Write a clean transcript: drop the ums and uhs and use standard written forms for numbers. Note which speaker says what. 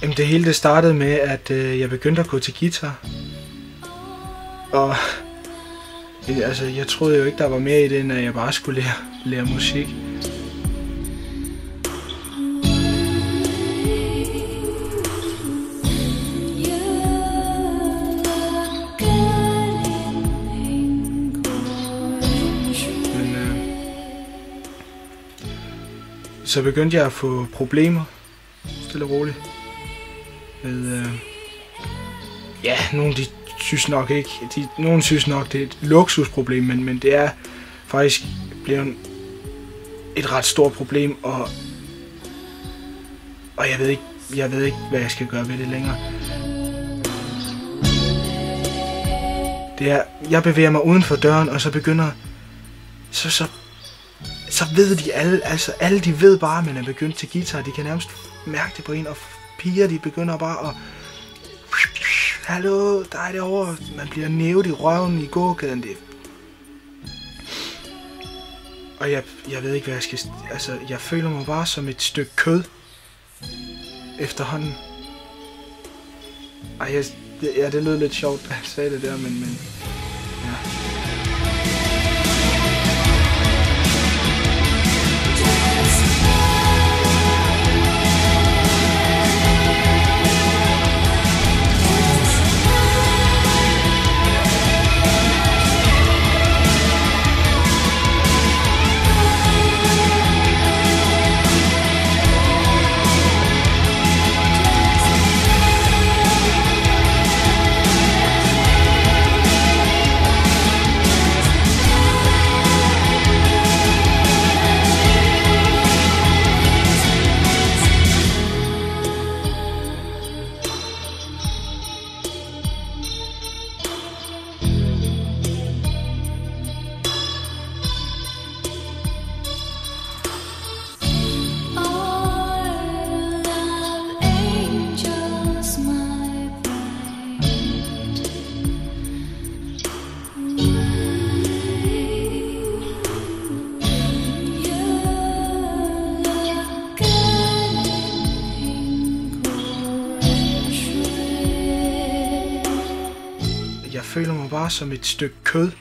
Speaker 1: Jamen det hele det startede med, at jeg begyndte at gå til guitar. Og altså, jeg troede jo ikke, der var mere i det, end at jeg bare skulle lære musik. Så begyndte jeg at få problemer, stille og roligt. Med, nogen synes nok, det er et luksusproblem, men det er faktisk blevet et ret stort problem, og jeg ved ikke, hvad jeg skal gøre ved det længere. Det er, jeg bevæger mig uden for døren, og så begynder, så ved de alle de ved bare, at man er begyndt til guitar. De kan nærmest mærke det på en, og piger, de begynder bare at... Hallo, der er det over. Man bliver nævet i røven i gågaden. Og jeg ved ikke, hvad jeg skal... Altså, jeg føler mig bare som et stykke kød efterhånden. Ej, det lød lidt sjovt, da jeg sagde det der, men ja. Jeg føler mig bare som et stykke kød.